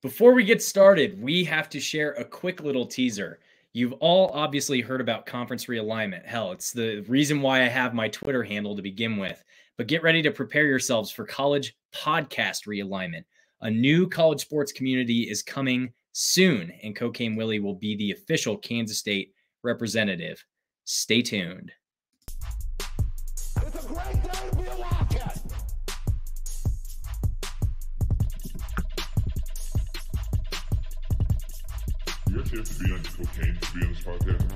Before we get started, we have to share a quick little teaser. You've all obviously heard about conference realignment. Hell, it's the reason why I have my Twitter handle to begin with. But get ready to prepare yourselves for college podcast realignment. A new college sports community is coming soon, and Cocaine Willie will be the official Kansas State representative. Stay tuned. It's a great day to be a Wildcat. You actually have to be on cocaine to be on this podcast.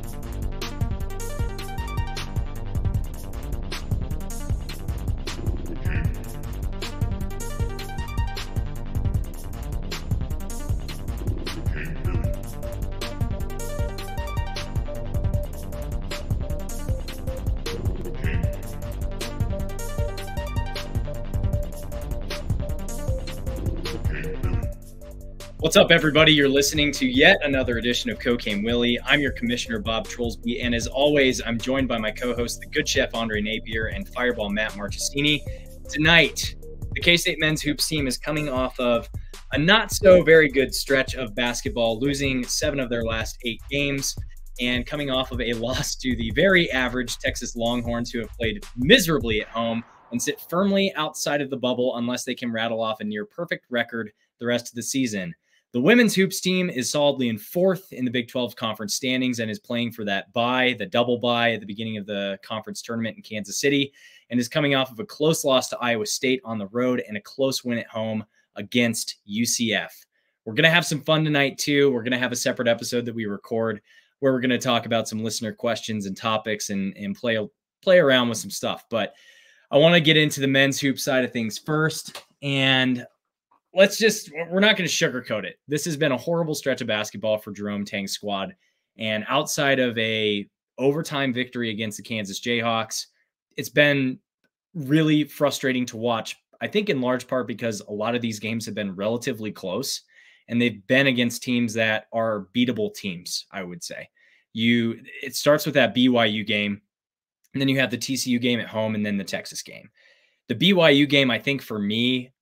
Cocaine. Cocaine, really. Cocaine. Cocaine, really. What's up, everybody? You're listening to yet another edition of Cocaine Willie. I'm your commissioner, Bob Trollsby, and as always, I'm joined by my co-host, the good chef Andre Napier and Fireball Matt Marchesini. Tonight, the K-State men's hoops team is coming off of a not so very good stretch of basketball, losing 7 of their last 8 games, and coming off of a loss to the very average Texas Longhorns, who have played miserably at home and sit firmly outside of the bubble unless they can rattle off a near perfect record the rest of the season. The women's hoops team is solidly in 4th in the Big 12 conference standings and is playing for that bye, the double bye at the beginning of the conference tournament in Kansas City, and is coming off of a close loss to Iowa State on the road and a close win at home against UCF. We're going to have some fun tonight, too. We're going to have a separate episode that we record where we're going to talk about some listener questions and topics and play around with some stuff. But I want to get into the men's hoop side of things first, and we're not going to sugarcoat it. This has been a horrible stretch of basketball for Jerome Tang's squad. And outside of a overtime victory against the Kansas Jayhawks, it's been really frustrating to watch. I think in large part because a lot of these games have been relatively close and they've been against teams that are beatable teams, I would say. It starts with that BYU game, and then you have the TCU game at home and then the Texas game. The BYU game, I think for me,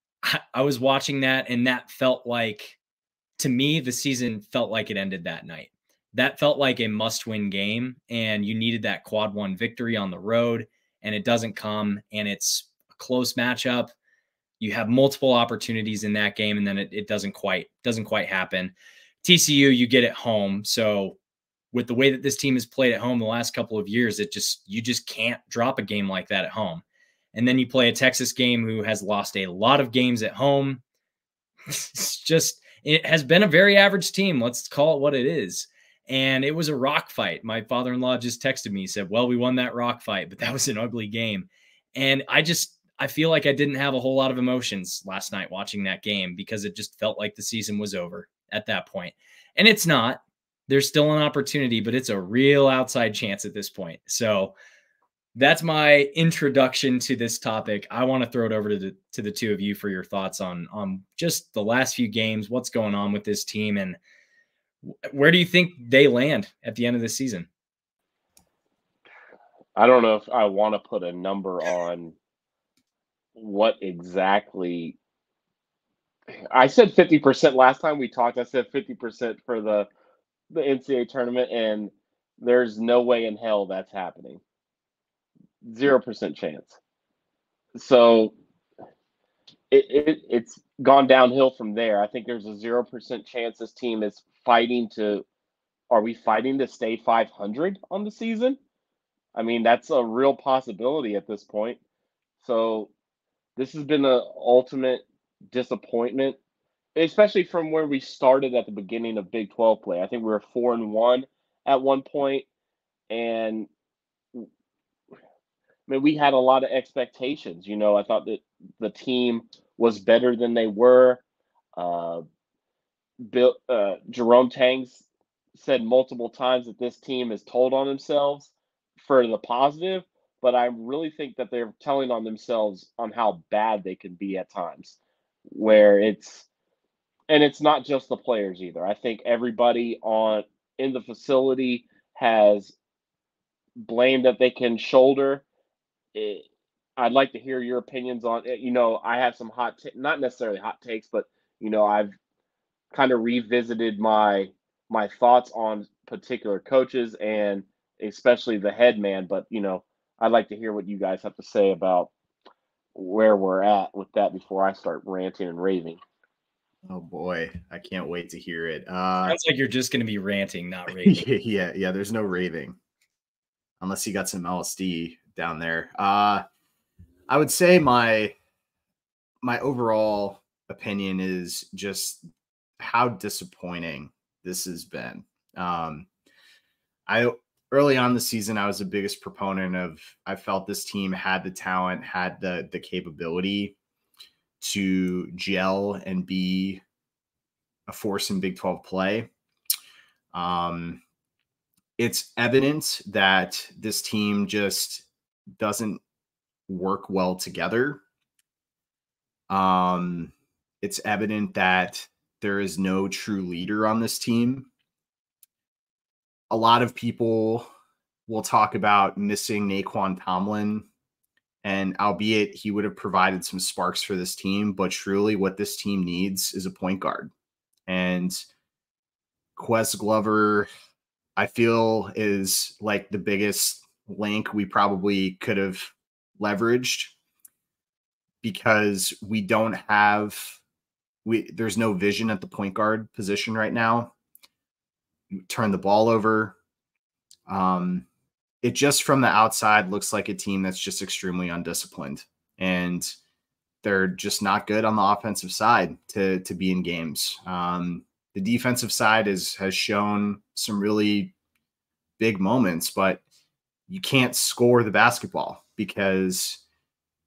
I was watching that, and that felt like, to me, the season felt like it ended that night. That felt like a must-win game, and you needed that quad 1 victory on the road, and it doesn't come, and it's a close matchup. You have multiple opportunities in that game, and then it doesn't quite happen. TCU, you get it home, so with the way that this team has played at home the last couple of years, you just can't drop a game like that at home. And then you play a Texas game who has lost a lot of games at home. It has been a very average team. Let's call it what it is. And it was a rock fight. My father-in-law just texted me, said, well, we won that rock fight, but that was an ugly game. And I feel like I didn't have a whole lot of emotions last night watching that game because it just felt like the season was over at that point. And it's not. There's still an opportunity, but it's a real outside chance at this point. So that's my introduction to this topic. I want to throw it over to the two of you for your thoughts on just the last few games, what's going on with this team, and where do you think they land at the end of the season? I don't know if I want to put a number on what exactly. I said 50% last time we talked. I said 50% for the NCAA tournament, and there's no way in hell that's happening. 0% chance. So it's gone downhill from there. I think there's a 0% chance this team is fighting to. Are we fighting to stay 500 on the season? I mean, that's a real possibility at this point. So this has been an ultimate disappointment, especially from where we started at the beginning of Big 12 play. I think we were 4-1 at one point, and I mean, we had a lot of expectations. I thought that the team was better than they were. Jerome Tangs said multiple times that this team is told on themselves for the positive, but I really think that they're telling on themselves on how bad they can be at times, where it's not just the players either. I think everybody in the facility has blame that they can shoulder. I'd like to hear your opinions on it. I have some not necessarily hot takes, but I've kind of revisited my thoughts on particular coaches and especially the head man. But I'd like to hear what you guys have to say about where we're at with that before I start ranting and raving. Oh boy, I can't wait to hear it. Sounds like you're just going to be ranting, not raving. yeah. There's no raving, unless you got some LSD down there. I would say my overall opinion is just how disappointing this has been. I early on the season, I was the biggest proponent of. I felt this team had the talent, had the capability to gel and be a force in Big 12 play. It's evident that this team just doesn't work well together. It's evident that there is no true leader on this team. A lot of people will talk about missing Naquan Tomlin, and albeit he would have provided some sparks for this team, but truly what this team needs is a point guard. And Quez Glover, I feel, is like the biggest link we probably could have leveraged, because we don't have there's no vision at the point guard position right now. Turn the ball over. It just from the outside looks like a team that's just extremely undisciplined, and they're just not good on the offensive side to be in games. The defensive side has shown some really big moments, but you can't score the basketball because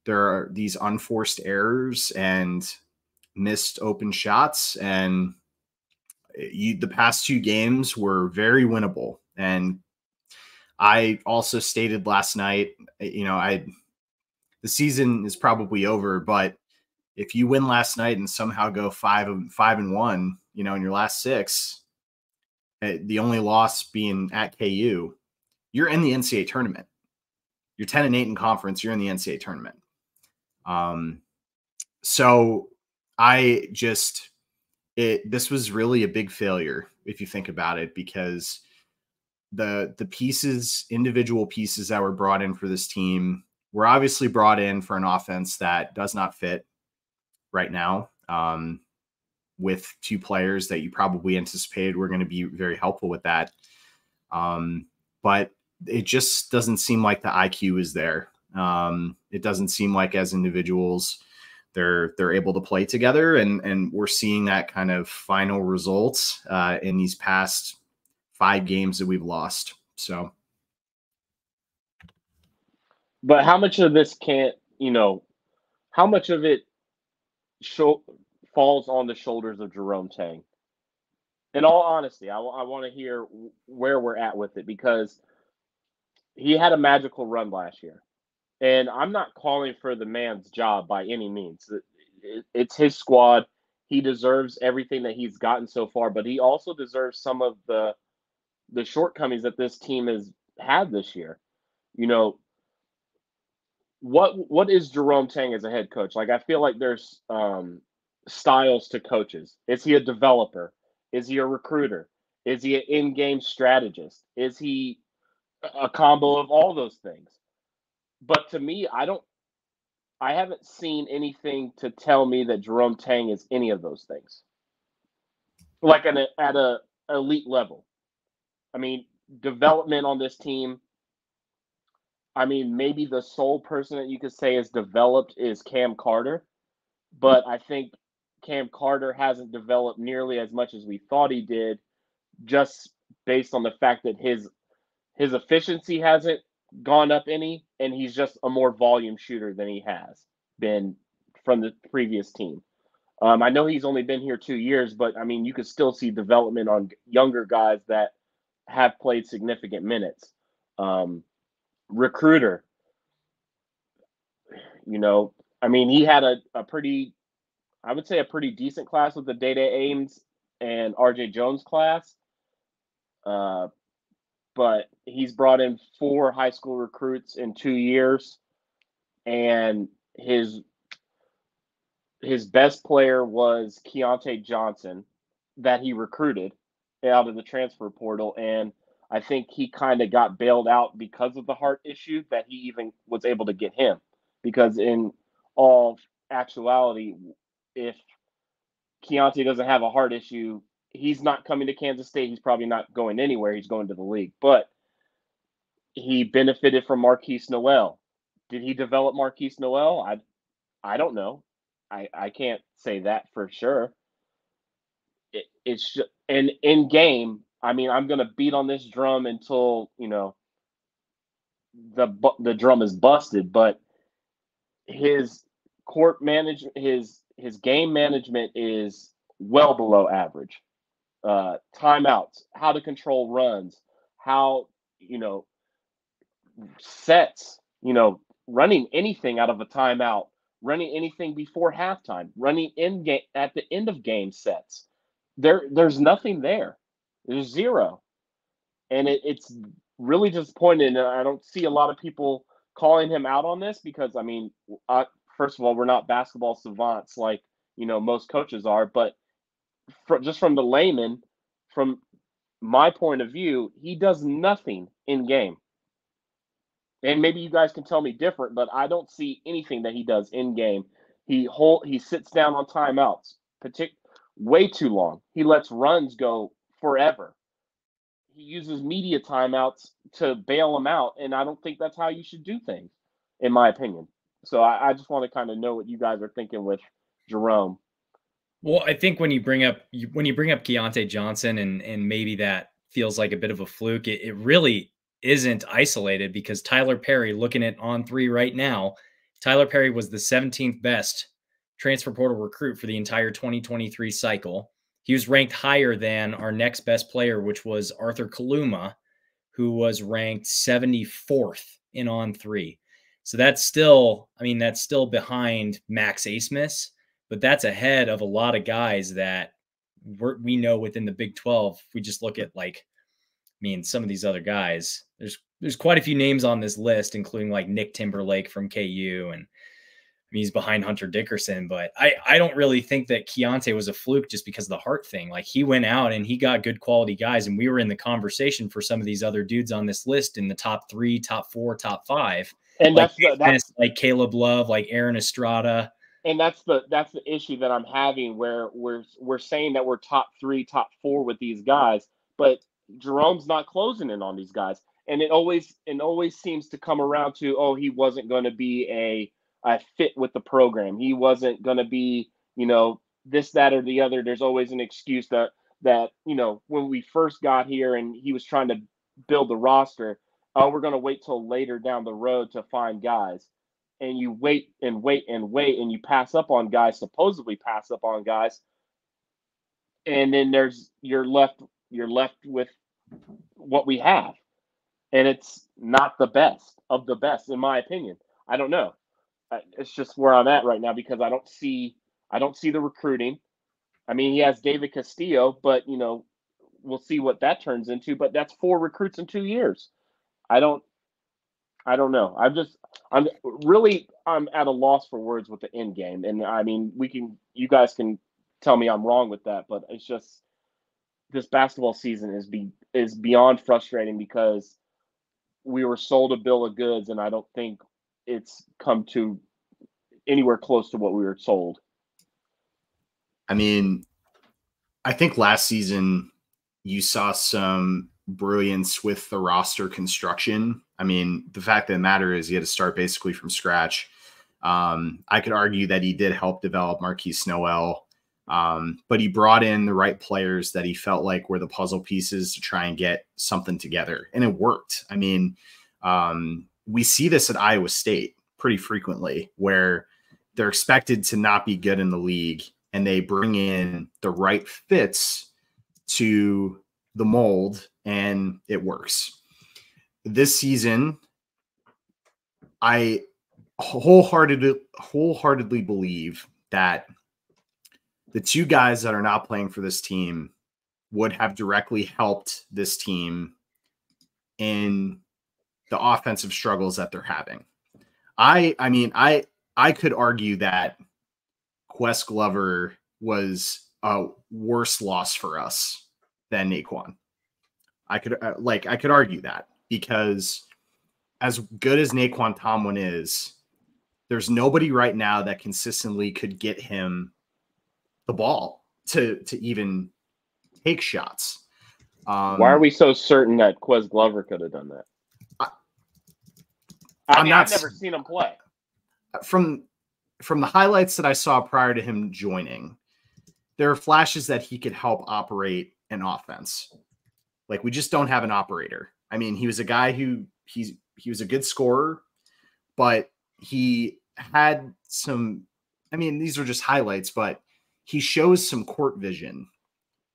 there are these unforced errors and missed open shots. And the past two games were very winnable. And I also stated last night, the season is probably over, but if you win last night and somehow go 5-1, in your last six, the only loss being at KU, you're in the NCAA tournament. You're 10-8 in conference. You're in the NCAA tournament. So this was really a big failure if you think about it, because the individual pieces that were brought in for this team were obviously brought in for an offense that does not fit right now, with two players that you probably anticipated were going to be very helpful with that. But it just doesn't seem like the IQ is there. It doesn't seem like as individuals they're able to play together, and we're seeing that kind of final results in these past 5 games that we've lost. So, but how much of this how much of it falls on the shoulders of Jerome Tang? In all honesty, I want to hear where we're at with it, because he had a magical run last year. And I'm not calling for the man's job by any means. It's his squad. He deserves everything that he's gotten so far, but he also deserves some of the shortcomings that this team has had this year. What is Jerome Tang as a head coach? Like, I feel like there's styles to coaches. Is he a developer? Is he a recruiter? Is he an in-game strategist? Is he a combo of all those things? But to me, I haven't seen anything to tell me that Jerome Tang is any of those things. Like at a elite level. I mean, development on this team. I mean, maybe the sole person that you could say is developed is Cam Carter, but I think Cam Carter hasn't developed nearly as much as we thought he did, just based on the fact that his efficiency hasn't gone up any, and he's just a more volume shooter than he has been from the previous team. I know he's only been here 2 years, but I mean, you could still see development on younger guys that have played significant minutes. Recruiter, I mean, he had a pretty decent class with the Data Ames and RJ Jones class. But he's brought in 4 high school recruits in 2 years, and his best player was Keontae Johnson, that he recruited out of the transfer portal. And I think he kind of got bailed out because of the heart issue that he even was able to get him. Because in all actuality, if Keontae doesn't have a heart issue, he's not coming to Kansas State. He's probably not going anywhere. He's going to the league. But he benefited from Marquise Noel. Did he develop Marquise Noel? I don't know. I can't say that for sure. It's just, and in game, I mean, I'm going to beat on this drum until, you know, the drum is busted, but his court management, his game management is well below average. Timeouts, how to control runs, how, you know, sets, you know, running anything out of a timeout, running anything before halftime, running in game at the end of game sets. There's nothing there. There's zero. And it's really disappointing. And I don't see a lot of people calling him out on this because, I mean, first of all, we're not basketball savants like, you know, most coaches are. But just from the layman, from my point of view, he does nothing in game. And maybe you guys can tell me different, but I don't see anything that he does in game. He sits down on timeouts, way too long. He lets runs go forever. He uses media timeouts to bail them out, and I don't think that's how you should do things, in my opinion. So I just want to kind of know what you guys are thinking with Jerome. Well, I think when you bring up Keontae Johnson and maybe that feels like a bit of a fluke, it really isn't isolated because Tyler Perry, looking at On Three right now, Tyler Perry was the 17th best transfer portal recruit for the entire 2023 cycle. He was ranked higher than our next best player, which was Arthur Kaluma, who was ranked 74th in On Three. So that's still, I mean, that's still behind Max Asmus, but that's ahead of a lot of guys that we know within the Big 12. If we just look at, like, I mean, some of these other guys, there's quite a few names on this list, including like Nick Timberlake from KU, and I mean, he's behind Hunter Dickerson. But I don't really think that Keontae was a fluke just because of the heart thing. Like, he went out and he got good quality guys, and we were in the conversation for some of these other dudes on this list in the top 3, top 4, top 5. And like that's like Caleb Love, like Aaron Estrada. And that's the issue that I'm having, where we're saying that we're top 3, top 4 with these guys, but Jerome's not closing in on these guys. And it always seems to come around to, oh, he wasn't going to be a fit with the program. He wasn't going to be, you know, this, that, or the other. There's always an excuse that, you know, when we first got here and he was trying to build the roster, oh, we're going to wait till later down the road to find guys. And you wait and wait and wait, and you supposedly pass up on guys. And then you're left with what we have. And it's not the best of the best, in my opinion. I don't know. It's just where I'm at right now because I don't see the recruiting. I mean, he has David Castillo, but, you know, we'll see what that turns into. But that's 4 recruits in 2 years. I don't know. I'm at a loss for words with the end game. And I mean, you guys can tell me I'm wrong with that, but it's just, this basketball season is beyond frustrating because we were sold a bill of goods, and I don't think it's come to anywhere close to what we were sold. I mean, I think last season you saw some brilliance with the roster construction. I mean, the fact of the matter is he had to start basically from scratch. I could argue that he did help develop Marquise Noel, but he brought in the right players that he felt like were the puzzle pieces to try and get something together. And it worked. I mean, we see this at Iowa State pretty frequently where they're expected to not be good in the league and they bring in the right fits to the mold and it works. This season, I wholeheartedly believe that the 2 guys that are not playing for this team would have directly helped this team in the offensive struggles that they're having. I mean, I could argue that Quest Glover was a worse loss for us than Naquan. I could argue that, because as good as Naquan Tomlin is, there's nobody right now that consistently could get him the ball to even take shots. Why are we so certain that Quez Glover could have done that? I've never seen him play. From the highlights that I saw prior to him joining, there are flashes that he could help operate an offense. Like, we just don't have an operator. I mean, he was a guy who he was a good scorer, but he had some, I mean, these are just highlights, but he shows some court vision,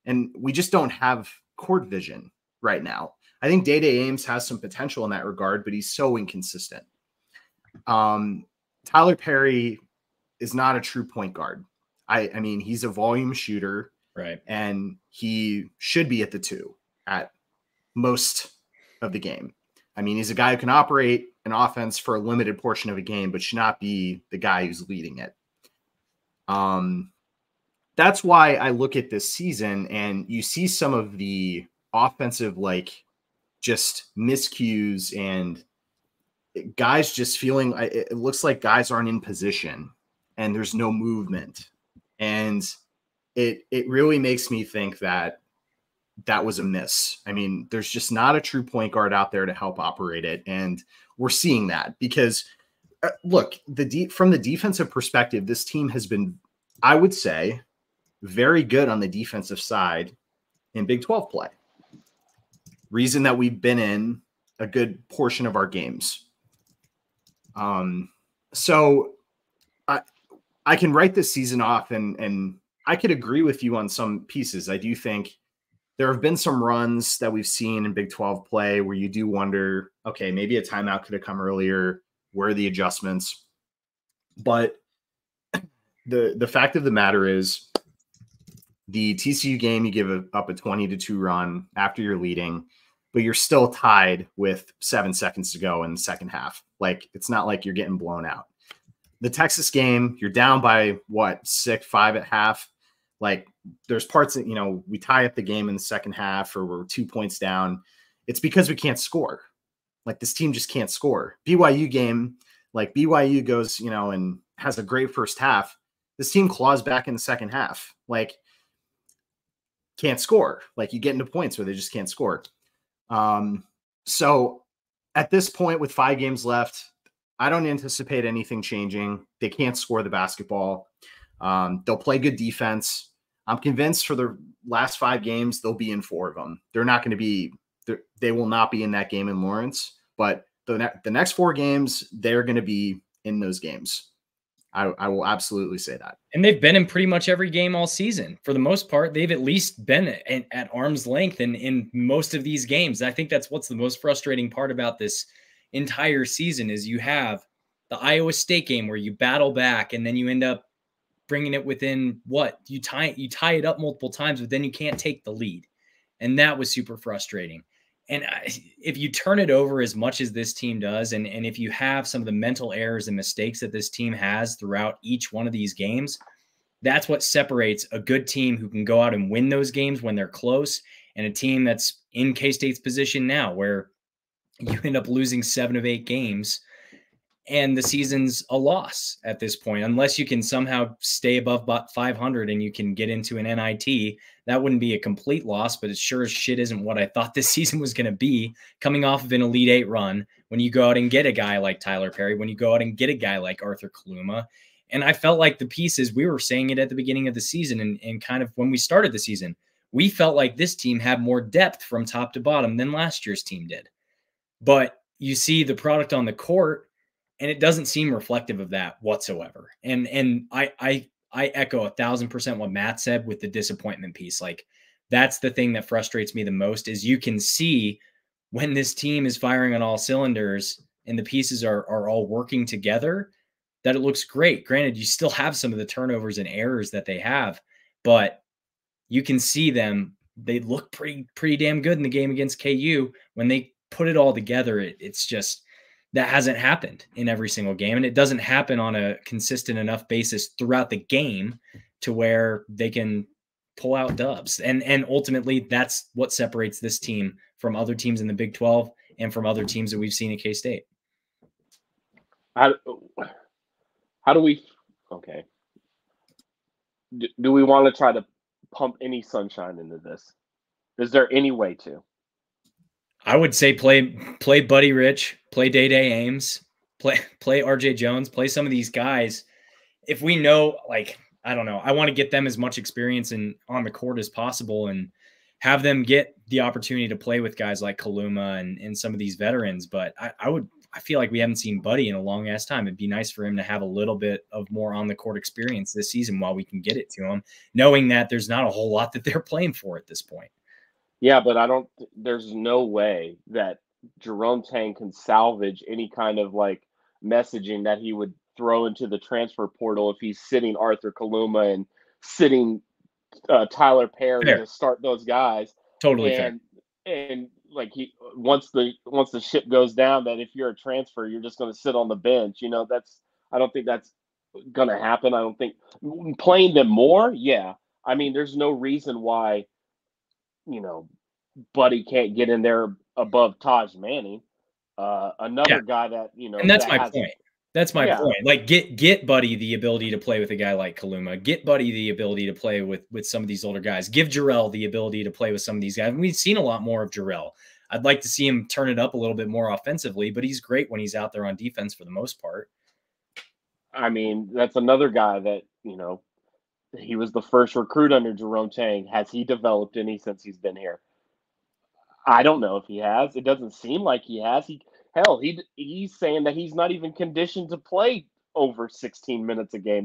and we just don't have court vision right now. I think Day-Day Ames has some potential in that regard, but he's so inconsistent. Tyler Perry is not a true point guard. I mean, he's a volume shooter, right? And he should be at the 2 at most of the game. I mean, he's a guy who can operate an offense for a limited portion of a game, but should not be the guy who's leading it. That's why I look at this season and you see some of the offensive, like, just miscues and guys just feeling, it looks like guys aren't in position and there's no movement. And it really makes me think that was a miss. I mean, there's just not a true point guard out there to help operate it. And we're seeing that because look, from the defensive perspective, this team has been, I would say, very good on the defensive side in Big 12 play. Reason that we've been in a good portion of our games. So I can write this season off, and I could agree with you on some pieces. I do think there have been some runs that we've seen in Big 12 play where you do wonder, okay, maybe a timeout could have come earlier. Where are the adjustments? But the fact of the matter is, the TCU game, you give up a 20-2 run after you're leading, but you're still tied with 7 seconds to go in the second half. Like, it's not like you're getting blown out. The Texas game, you're down by what, 5 at half. Like, there's parts that, you know, we tie up the game in the second half or we're 2 points down. It's because we can't score. Like, this team just can't score. BYU game, like, BYU goes, you know, and has a great first half. This team claws back in the second half. Like, can't score. Like, you get into points where they just can't score. So at this point, with 5 games left, I don't anticipate anything changing. They can't score the basketball. They'll play good defense. I'm convinced for the last 5 games, they'll be in 4 of them. They're not going to be, they will not be in that game in Lawrence, but the next 4 games, they're going to be in those games. I will absolutely say that. And they've been in pretty much every game all season. For the most part, they've at least been at arm's length in most of these games. I think that's what's the most frustrating part about this entire season is you have the Iowa State game where you battle back and then you end up bringing it within what? You tie it up multiple times, but then you can't take the lead. And that was super frustrating. And if you turn it over as much as this team does, and if you have some of the mental errors and mistakes that this team has throughout each one of these games, that's what separates a good team who can go out and win those games when they're close and a team that's in K-State's position now where you end up losing 7 of 8 games and the season's a loss at this point. Unless you can somehow stay above 500 and you can get into an NIT, that wouldn't be a complete loss, but it sure as shit isn't what I thought this season was going to be, coming off of an Elite 8 run when you go out and get a guy like Tyler Perry, when you go out and get a guy like Arthur Kaluma. And I felt like the pieces, we were saying it at the beginning of the season and kind of when we started the season, we felt like this team had more depth from top to bottom than last year's team did. But you see the product on the court, and it doesn't seem reflective of that whatsoever. And I echo 1,000% what Matt said with the disappointment piece. Like, that's the thing that frustrates me the most is you can see when this team is firing on all cylinders and the pieces are all working together, that it looks great. Granted, you still have some of the turnovers and errors that they have, but you can see them. They look pretty damn good in the game against KU. When they put it all together, it's just, that hasn't happened in every single game. And it doesn't happen on a consistent enough basis throughout the game to where they can pull out dubs. And ultimately, that's what separates this team from other teams in the Big 12 and from other teams that we've seen at K-State. How do we – okay. Do we want to try to pump any sunshine into this? Is there any way to? I would say play Buddy Rich, play Day Ames, play RJ Jones, play some of these guys. If we know, like, I don't know, I want to get them as much experience on the court as possible and have them get the opportunity to play with guys like Kaluma and some of these veterans. But I feel like we haven't seen Buddy in a long ass time. It'd be nice for him to have a little bit of more on the court experience this season while we can get it to him, knowing that there's not a whole lot that they're playing for at this point. Yeah, but there's no way that Jerome Tang can salvage any kind of like messaging that he would throw into the transfer portal if he's sitting Arthur Kaluma and sitting Tyler Perry to start those guys. Totally fair. And like once the ship goes down, that if you're a transfer, you're just going to sit on the bench. I don't think that's going to happen. I don't think playing them more. Yeah. I mean, there's no reason why, Buddy can't get in there above Taj Manning. Another guy that, and that's my point. That's my point. Like get Buddy the ability to play with a guy like Kaluma. Get Buddy the ability to play with some of these older guys. Give Jarrell the ability to play with some of these guys. And we've seen a lot more of Jarrell. I'd like to see him turn it up a little bit more offensively, but he's great when he's out there on defense for the most part. I mean, that's another guy that, he was the first recruit under Jerome Tang. Has he developed any since he's been here? I don't know if he has. It doesn't seem like he has. He's saying that he's not even conditioned to play over 16 minutes a game.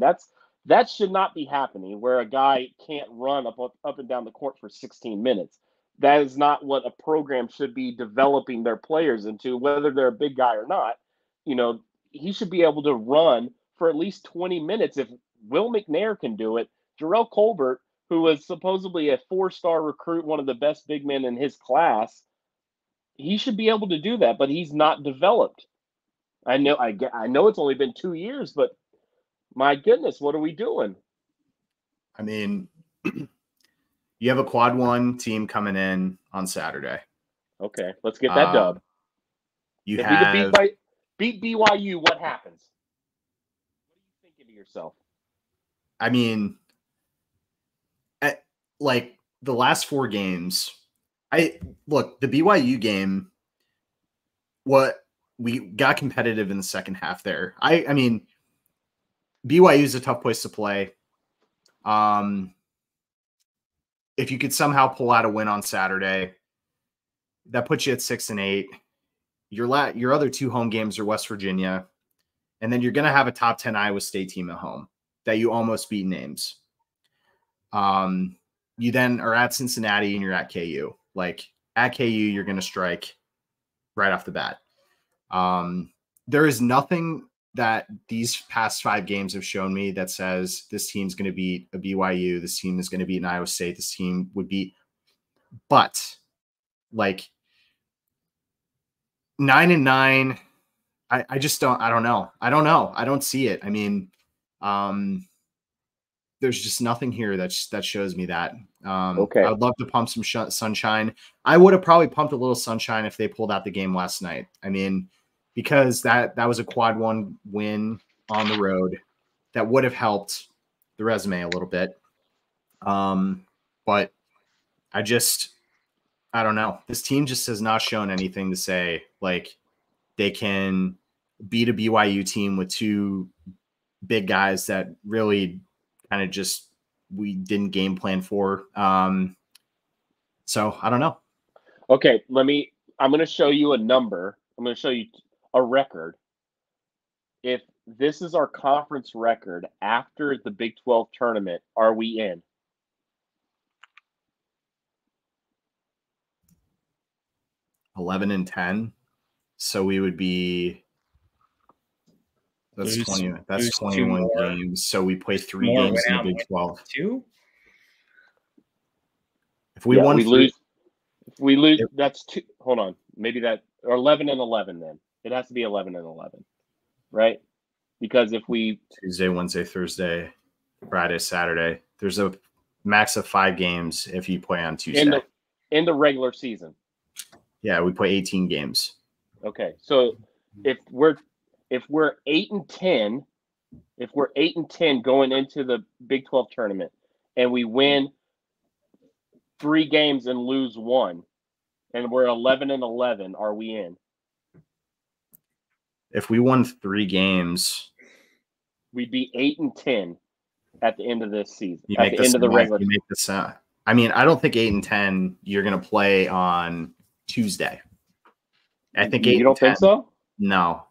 That should not be happening, where a guy can't run up and down the court for 16 minutes. That is not what a program should be developing their players into, whether they're a big guy or not. He should be able to run for at least 20 minutes. If Will McNair can do it, Jarrell Colbert, who was supposedly a 4-star recruit, one of the best big men in his class, he should be able to do that, but he's not developed. I know it's only been 2 years, but my goodness, what are we doing? I mean, you have a quad 1 team coming in on Saturday. Okay, let's get that dub. If we beat BYU, what happens? What are you thinking to yourself? I mean, like the last 4 games, the BYU game, what we got competitive in the second half there. I mean, BYU is a tough place to play. If you could somehow pull out a win on Saturday, that puts you at 6-8. Your other 2 home games are West Virginia, and then you're going to have a top 10 Iowa State team at home that you almost beat names. You then are at Cincinnati and you're at KU. Like at KU, you're going to strike right off the bat. There is nothing that these past 5 games have shown me that says this team's going to beat a BYU. This team is going to beat an Iowa State. This team would beat, but like 9-9, I just don't, I don't know. I don't see it. I mean, there's just nothing here that shows me that. Okay. I would love to pump some sunshine. I would have probably pumped a little sunshine if they pulled out the game last night. I mean, because that was a quad 1 win on the road that would have helped the resume a little bit. But I don't know. This team just has not shown anything to say like they can beat a BYU team with 2 big guys that really kind of just we didn't game plan for. So I don't know. Okay, I'm going to show you a number. I'm going to show you a record. If this is our conference record after the Big 12 tournament, are we in? (11-10). So we would be. That's 20. That's 21 games. So we play 3 games in the Big 12. 2. If we won, if we lose. That's 2. Hold on, maybe that or 11-11. Then it has to be 11-11, right? Because if we Tuesday, Wednesday, Thursday, Friday, Saturday, there's a max of 5 games if you play on Tuesday. In the regular season. Yeah, we play 18 games. Okay, so if we're 8-10, if we're 8-10 going into the Big 12 tournament, and we win 3 games and lose 1, and we're 11-11, are we in? If we won 3 games, we'd be 8-10 at the end of this season. You at make the end of the regular. You make the I mean, I don't think 8-10 you're going to play on Tuesday. I think 8 You don't think so? No,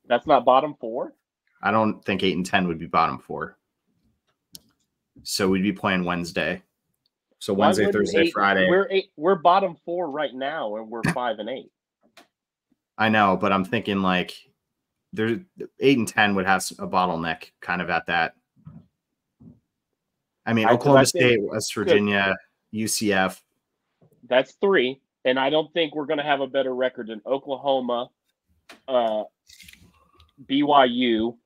that's not bottom 4. I don't think 8-10 would be bottom 4. So we'd be playing Wednesday. So Wednesday, Thursday, Friday. We're bottom 4 right now, and we're 5-8. I know, but I'm thinking like there's 8-10 would have a bottleneck kind of at that. I mean, Oklahoma State, West Virginia, UCF. That's 3, and I don't think we're going to have a better record than Oklahoma, BYU.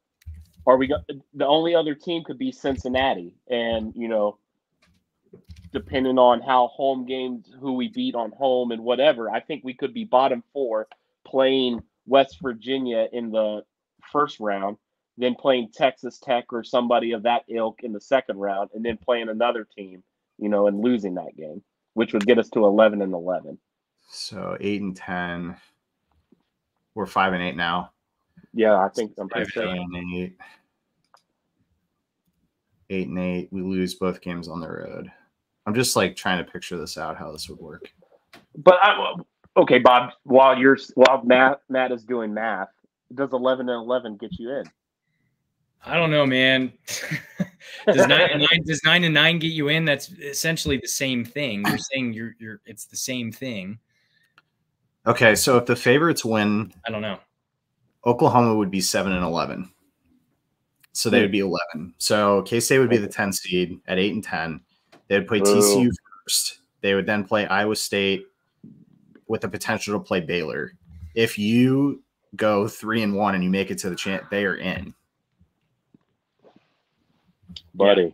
The only other team could be Cincinnati, and depending on how home games, who we beat on home and whatever, I think we could be bottom 4 playing West Virginia in the first round, then playing Texas Tech or somebody of that ilk in the second round, and then playing another team, and losing that game, which would get us to 11-11. So 8-10. We're 5-8 now. Yeah, I think I'm pretty sure. 8-8. 8-8. We lose both games on the road. I'm just like trying to picture this out, how this would work. But okay, Bob. While Matt is doing math, does 11-11 get you in? I don't know, man. Does 9-9 get you in? That's essentially the same thing. You're saying it's the same thing. Okay, so if the favorites win, I don't know. Oklahoma would be 7-11. So they would be 11. So K-State would be the 10 seed at 8-10. They would play TCU first. They would then play Iowa State with the potential to play Baylor. If you go 3-1 and you make it to the champ, they are in. Buddy.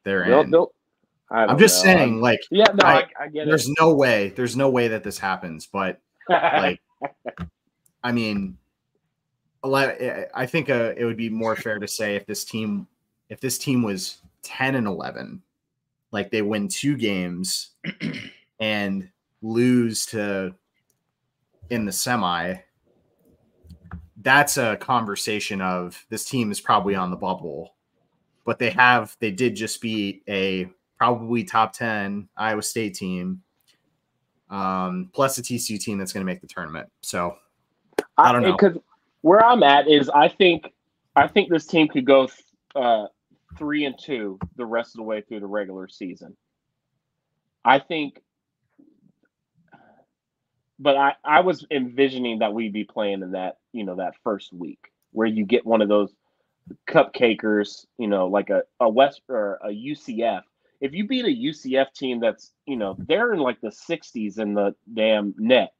They're in. I'm just saying, like, I get it. There's no way that this happens, but like, I mean, I think it would be more fair to say if this team was 10-11, like they win 2 games and lose in the semi, that's a conversation of this team is probably on the bubble, but they did just beat a probably top 10 Iowa State team, plus a TCU team that's going to make the tournament. So I don't know. Because where I'm at is I think this team could go 3-2 the rest of the way through the regular season. I think, but I was envisioning that we'd be playing in that that first week where you get one of those cupcakers, like a West or a UCF. If you beat a UCF team that's they're in like the 60s in the damn net,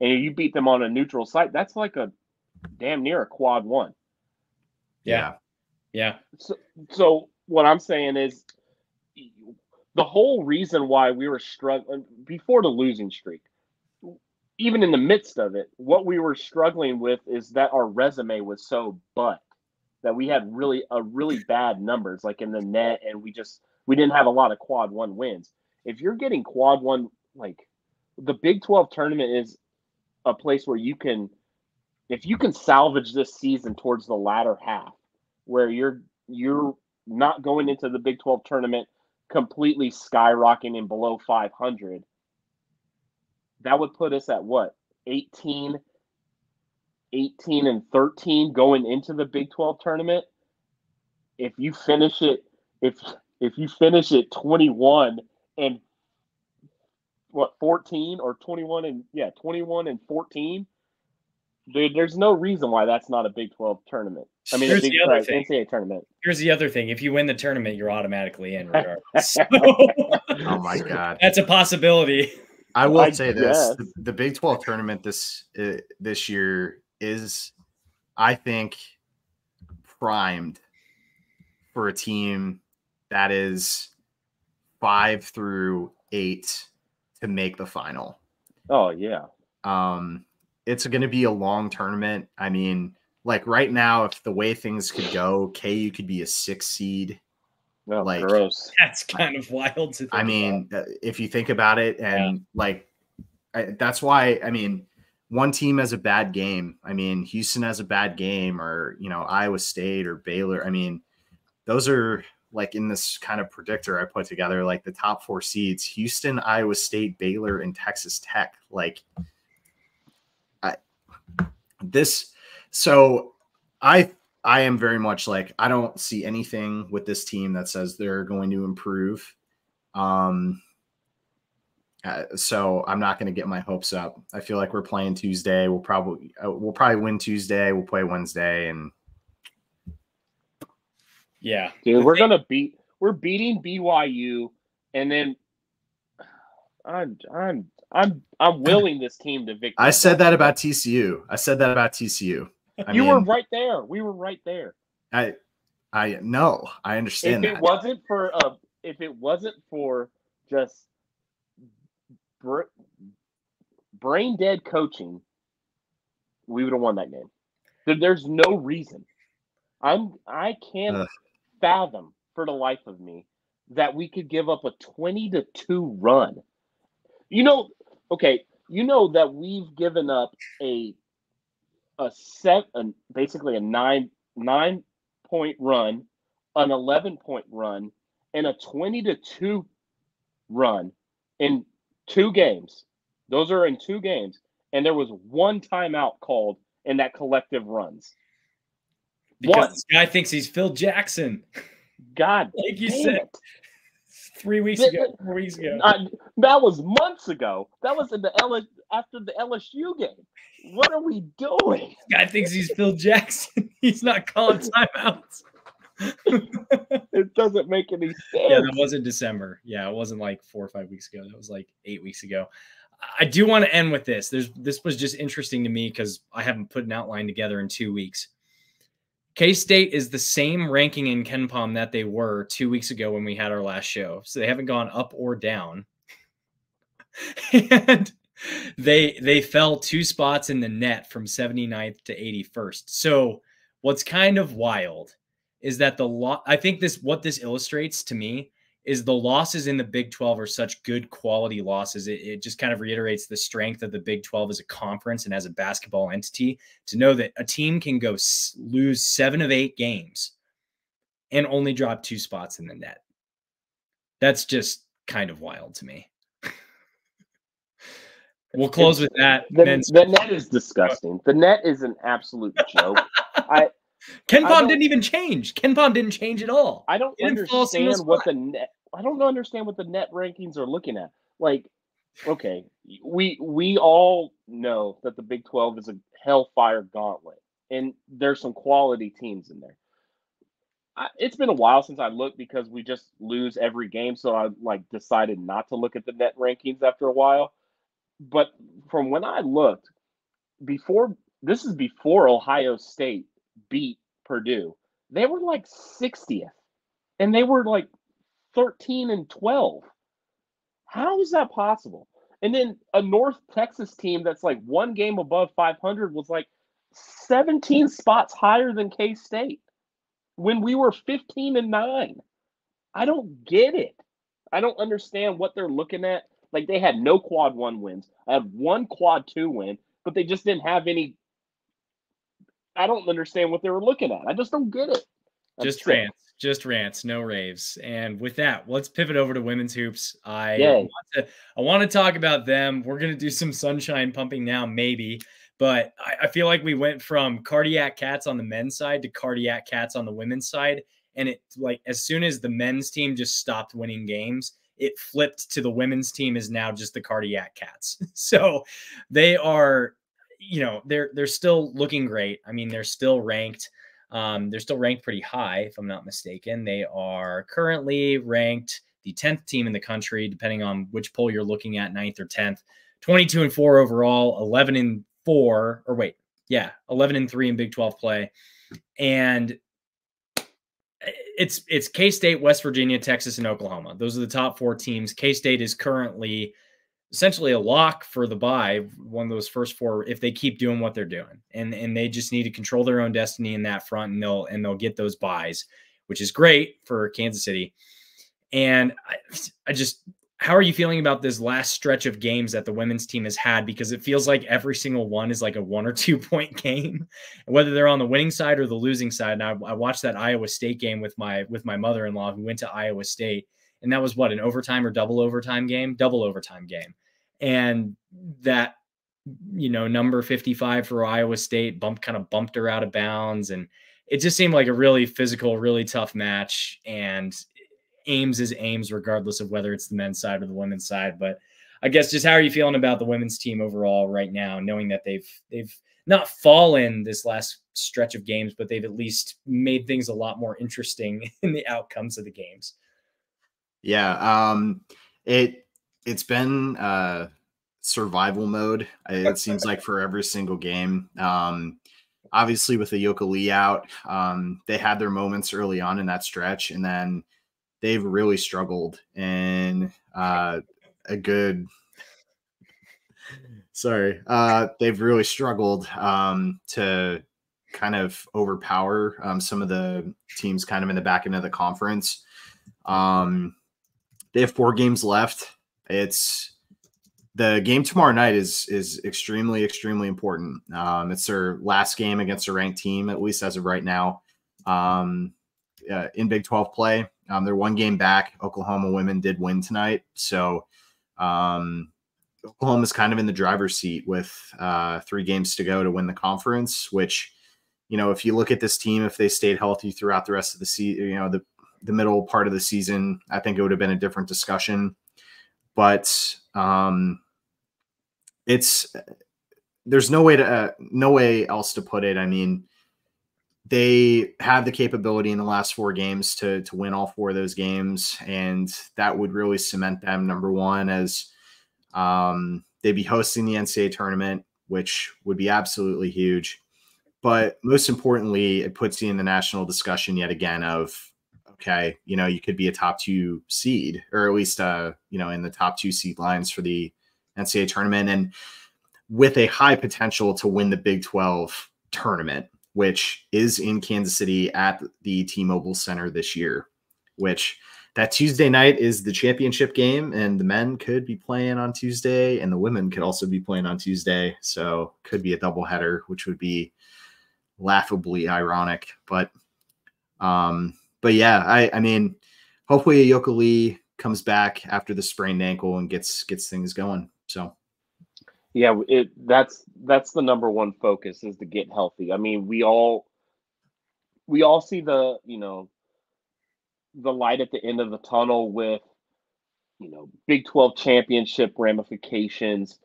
and you beat them on a neutral site, that's like a damn near a quad 1. Yeah. So what I'm saying is the whole reason why we were struggling before the losing streak, even in the midst of it, what we were struggling with is that our resume was so butt that we had really bad numbers like in the net, and we didn't have a lot of quad 1 wins. If you're getting quad 1, like the Big 12 tournament is a place where if you can salvage this season towards the latter half, where you're not going into the Big 12 tournament completely skyrocketing below 500, that would put us at what, 18-13 going into the Big 12 tournament. If you finish it 21 and 14 or 21 and 14, there's no reason why that's not a Big 12 tournament. I mean, a big NCAA tournament. Here's the other thing: if you win the tournament, you're automatically in, regardless. Oh my God, that's a possibility. I will say this: the Big 12 tournament this year is, I think, primed for a team that is 5 through 8 to make the final. Oh yeah. It's going to be a long tournament. I mean, like right now, if the way things could go, KU could be a 6 seed. Oh, like gross. That's kind of wild to think I mean, if you think about it, and that's why, I mean, one team has a bad game. I mean, Houston has a bad game, or, Iowa State or Baylor. I mean, those are like in this kind of predictor I put together, like the top 4 seeds: Houston, Iowa State, Baylor, and Texas Tech. I am very much like, I don't see anything with this team that says they're going to improve. So I'm not going to get my hopes up. I feel like we're playing Tuesday. We'll probably win Tuesday. We'll play Wednesday, and yeah, dude, we're beating BYU, and then I'm willing this team to victory. I said that about TCU. You were right there. We were right there. I know. I understand if it wasn't for just brain dead coaching, we would have won that game. There's no reason. I can't fathom for the life of me that we could give up a 20-2 run. That we've given up basically a 9-point run, an 11-point run, and a 20-2 run in 2 games. Those are in 2 games, and there was 1 timeout called in that collective runs. Because this guy thinks he's Phil Jackson. God, like you said, 4 weeks ago. That was months ago. That was after the LSU game. What are we doing? This guy thinks he's Phil Jackson. He's not calling timeouts. It doesn't make any sense. Yeah, that was in December. Yeah, it wasn't like 4 or 5 weeks ago. That was like 8 weeks ago. I do want to end with this. This was just interesting to me because I haven't put an outline together in 2 weeks. K-State is the same ranking in KenPom that they were 2 weeks ago when we had our last show. So they haven't gone up or down. And they fell 2 spots in the net from 79th to 81st. So what's kind of wild is that I think what this illustrates to me is the losses in the Big 12 are such good quality losses. It just kind of reiterates the strength of the Big 12 as a conference and as a basketball entity, to know that a team can go lose 7 of 8 games and only drop 2 spots in the net. That's just kind of wild to me. We'll close with that. The net is disgusting. The net is an absolute joke. KenPom didn't even change. KenPom didn't change at all. I don't understand what the net. I don't understand what the net rankings are looking at. Like, okay, we all know that the Big 12 is a hellfire gauntlet, and there's some quality teams in there. It's been a while since I looked because we just lose every game, so I decided not to look at the net rankings after a while. But from when I looked, before Ohio State beat Purdue, they were 60th, and they were 13-12. How is that possible? And then a North Texas team that's 1 game above 500 was 17 spots higher than K-State when we were 15-9. I don't get it. I don't understand what they're looking at. They had no quad 1 wins. I had 1 quad 2 win, but they just didn't have any. I don't understand what they were looking at. I just don't get it. Just rants, no raves. And with that, let's pivot over to women's hoops. I want to talk about them. We're going to do some sunshine pumping now, maybe. But I feel like we went from cardiac cats on the men's side to cardiac cats on the women's side. And it as soon as the men's team just stopped winning games, it flipped to the women's team is now just the cardiac cats. So they are, they're still looking great. I mean, they're still ranked. They're still ranked pretty high, if I'm not mistaken. They are currently ranked the 10th team in the country, depending on which poll you're looking at, 9th or 10th. 22-4 overall, 11-3 in Big 12 play. And it's K-State, West Virginia, Texas, and Oklahoma. Those are the top 4 teams. K-State is currently essentially a lock for the bye, one of those first 4, if they keep doing what they're doing. And they just need to control their own destiny in that front, and they'll get those buys, which is great for Kansas City. And I just, how are you feeling about this last stretch of games that the women's team has had? Because it feels like every single one is like a 1 or 2 point game, whether they're on the winning side or the losing side. And I watched that Iowa State game with my mother-in-law, who went to Iowa State. And that was what, an overtime or double overtime game? Double overtime game. And that, number 55 for Iowa State kind of bumped her out of bounds. And it just seemed like a really physical, really tough match. And Ames is Ames, regardless of whether it's the men's side or the women's side. But I guess just how are you feeling about the women's team overall right now, knowing that they've not fallen this last stretch of games, but they've at least made things a lot more interesting in the outcomes of the games? Yeah, it's been survival mode. It seems like for every single game. Obviously, with the Yoka Lee out, they had their moments early on in that stretch, and then they've really struggled in they've really struggled to kind of overpower some of the teams kind of in the back end of the conference. They have 4 games left. It's the game tomorrow night is extremely, extremely important. It's their last game against a ranked team, at least as of right now, in Big 12 play. They're 1 game back. Oklahoma women did win tonight. So Oklahoma's kind of in the driver's seat with 3 games to go to win the conference, which, if you look at this team, if they stayed healthy throughout the rest of the season, the middle part of the season, I think it would have been a different discussion. But there's no way else to put it. I mean, they have the capability in the last 4 games to win all 4 of those games, and that would really cement them, number one, as they'd be hosting the NCAA tournament, which would be absolutely huge. But most importantly, it puts you in the national discussion yet again of, okay, you could be a top 2 seed, or at least, in the top 2 seed lines for the NCAA tournament, and with a high potential to win the Big 12 tournament, which is in Kansas City at the T-Mobile Center this year, which that Tuesday night is the championship game, and the men could be playing on Tuesday and the women could also be playing on Tuesday. So could be a doubleheader, which would be laughably ironic. But yeah, I mean, hopefully Yoka Lee comes back after the sprained ankle and gets things going. So yeah, that's the number one focus, is to get healthy. I mean, we all see the light at the end of the tunnel with Big 12 championship ramifications,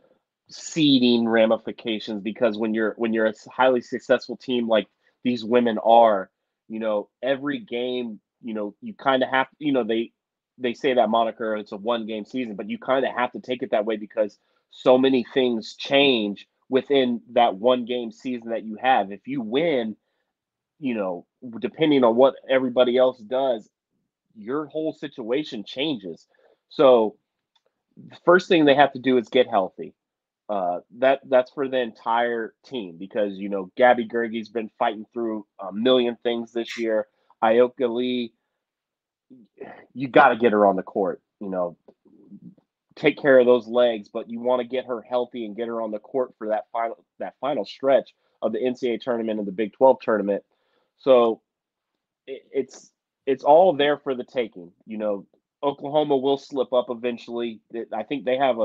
seeding ramifications, because when you're a highly successful team like these women are, every game, you kind of have, they say that moniker, it's a 1-game season, but you kind of have to take it that way because so many things change within that 1-game season that you have. If you win, depending on what everybody else does, your whole situation changes. So the first thing they have to do is get healthy. That's for the entire team, because Gabby Gergie's been fighting through a million things this year. Ioka Lee, you got to get her on the court. Take care of those legs, but you want to get her healthy and get her on the court for that final stretch of the NCAA tournament and the Big 12 tournament. So it's all there for the taking. Oklahoma will slip up eventually. I think they have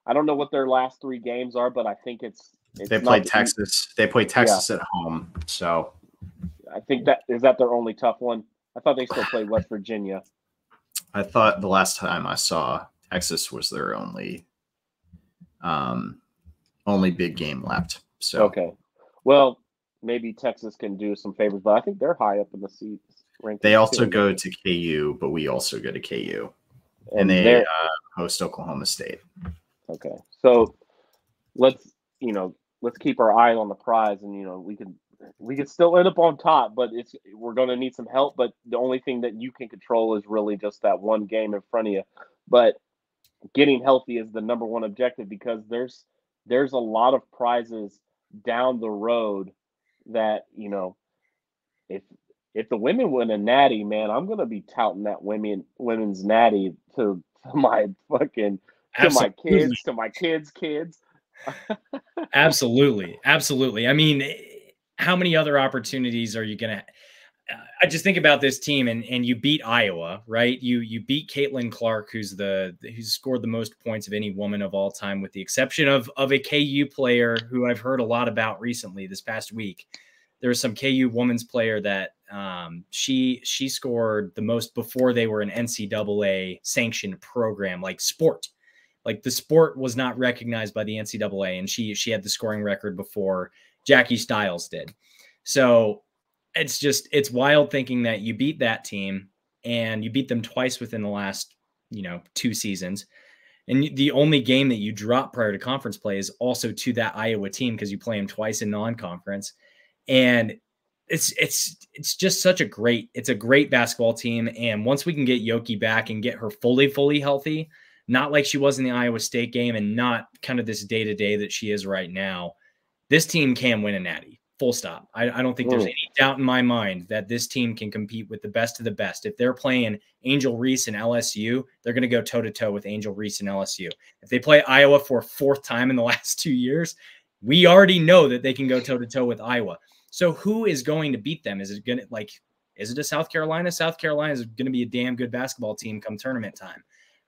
I don't know what their last 3 games are, but I think they played Texas. They played Texas at home. So I think that is their only tough one. I thought they still played West Virginia. I thought the last time I saw Texas was their only big game left. So okay, well, maybe Texas can do some favors, but I think they're high up in the seats. They also go to KU, but we also go to KU, and they host Oklahoma State. Okay, so let's keep our eye on the prize, and we can we could still end up on top, but we're going to need some help. But the only thing that you can control is really just that one game in front of you. But getting healthy is the number one objective because there's a lot of prizes down the road that if the women win a natty, man, I'm going to be touting that women's natty to my fucking Absolutely. to my kids' kids. Absolutely. Absolutely. I mean, how many other opportunities are you going to I just think about this team and you beat Iowa, right? You beat Caitlin Clark, who's scored the most points of any woman of all time, with the exception of a KU player who I've heard a lot about recently this past week. There was some KU women's player that she scored the most before they were an NCAA sanctioned program, like sport. Like the sport was not recognized by the NCAA, and she had the scoring record before Jackie Stiles did. So it's wild thinking that you beat that team and you beat them twice within the last, 2 seasons. And the only game that you drop prior to conference play is also to that Iowa team because you play them twice in non-conference. And it's just such a great basketball team. And once we can get Yoki back and get her fully healthy, not like she was in the Iowa State game and not kind of this day-to-day that she is right now, this team can win a natty. Full stop. I don't think there's any doubt in my mind that this team can compete with the best of the best. If they're playing Angel Reese and LSU, they're going to go toe-to-toe with Angel Reese and LSU. If they play Iowa for a 4th time in the last 2 years, we already know that they can go toe-to-toe with Iowa. So who is going to beat them? Is it a South Carolina? South Carolina is going to be a damn good basketball team come tournament time.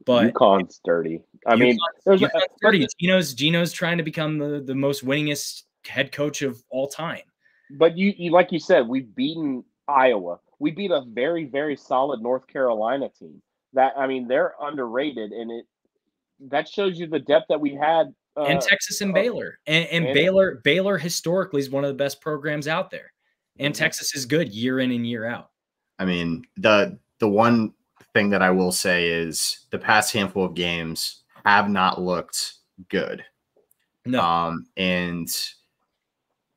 But UConn's dirty. UConn's dirty. Gino's trying to become the most winningest head coach of all time. But you like you said, we've beaten Iowa. We beat a very, very solid North Carolina team. They're underrated, and that shows you the depth that we had. And Texas and Baylor. And Baylor historically is one of the best programs out there. And Texas is good year in and year out. I mean, the one thing that I will say is the past handful of games have not looked good. No.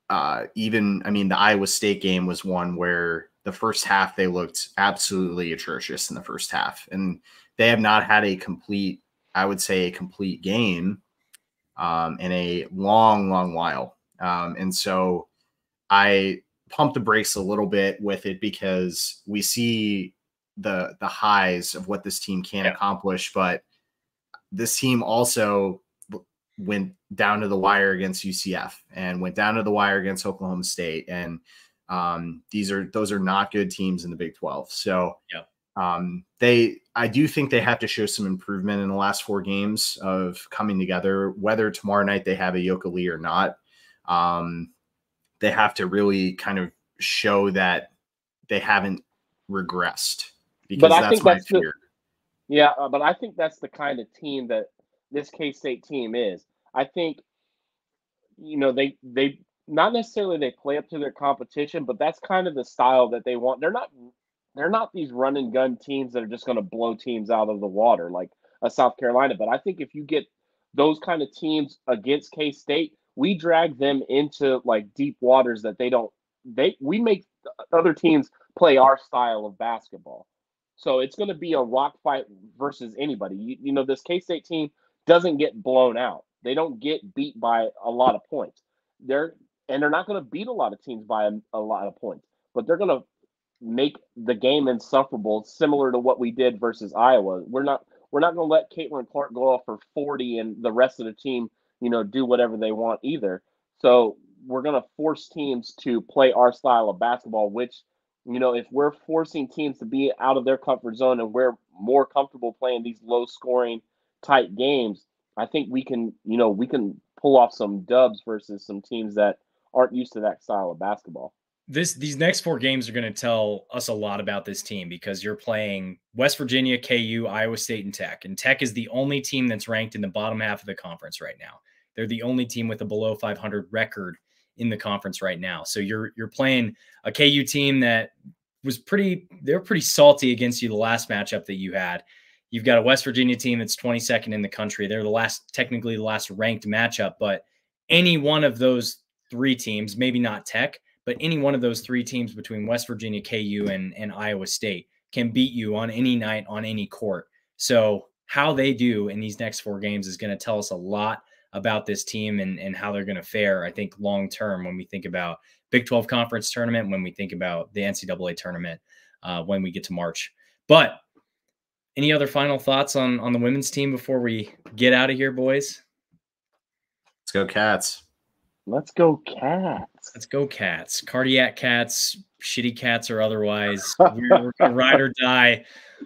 The Iowa State game was one where the first half they looked absolutely atrocious in the first half, and they have not had a complete game in a long while. And so I pumped the brakes a little bit with it because we see the highs of what this team can accomplish, but this team also went down to the wire against UCF and went down to the wire against Oklahoma State. And those are not good teams in the Big 12. So I do think they have to show some improvement in the last 4 games of coming together, whether tomorrow night they have a Yoka Lee or not. They have to really kind of show that they haven't regressed, because that's my fear. But I think that's the kind of team that this K-State team is. I think, they not necessarily they play up to their competition, but that's kind of the style that they want. They're not these run and gun teams that are just going to blow teams out of the water like a South Carolina. But I think if you get those kind of teams against K-State, we drag them into like deep waters that we make other teams play our style of basketball. So it's going to be a rock fight versus anybody. This K-State team doesn't get blown out. They don't get beat by a lot of points. They're not going to beat a lot of teams by a lot of points, but they're going to make the game insufferable, similar to what we did versus Iowa. We're not going to let Caitlin Clark go off for 40 and the rest of the team, do whatever they want either. So we're going to force teams to play our style of basketball, which, if we're forcing teams to be out of their comfort zone and we're more comfortable playing these low scoring tight games, I think we can pull off some dubs versus some teams that aren't used to that style of basketball. These next 4 games are going to tell us a lot about this team, because you're playing West Virginia, KU, Iowa State, and Tech. And Tech is the only team that's ranked in the bottom half of the conference right now. They're the only team with a below 500 record in the conference right now. So you're playing a KU team that they're pretty salty against you the last matchup that you had. You've got a West Virginia team that's 22nd in the country. They're technically the last ranked matchup, but any one of those 3 teams, maybe not Tech, but any one of those three teams between West Virginia, KU, and Iowa State can beat you on any night on any court. So how they do in these next 4 games is going to tell us a lot about this team and how they're going to fare, I think, long term when we think about Big 12 conference tournament, when we think about the NCAA tournament, when we get to March. But any other final thoughts on the women's team before we get out of here, boys? Let's go Cats. Let's go Cats. Let's go Cats. Cardiac Cats, shitty Cats or otherwise. We're going to ride or die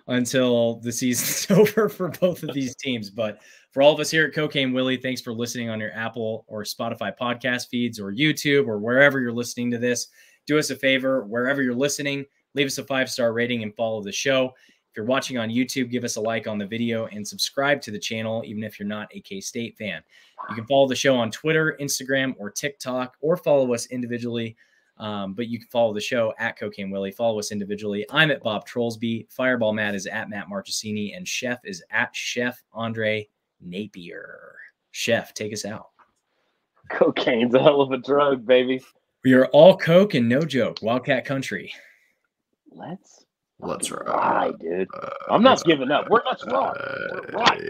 until the season's over for both of these teams. But for all of us here at Cocaine Willie, thanks for listening on your Apple or Spotify podcast feeds or YouTube or wherever you're listening to this. Do us a favor, wherever you're listening, leave us a 5-star rating and follow the show. If you're watching on YouTube, give us a like on the video and subscribe to the channel, even if you're not a K-State fan. You can follow the show on Twitter, Instagram, or TikTok, or follow us individually. But you can follow the show at Cocaine Willie. Follow us individually. I'm at Bob Trollsby. Fireball Matt is at Matt Marchesini. And Chef is at Chef Andre Napier. Chef, take us out. Cocaine's a hell of a drug, baby. We are all coke and no joke. Wildcat Country. Let's ride, dude. I'm not giving up. Let's ride. We're right.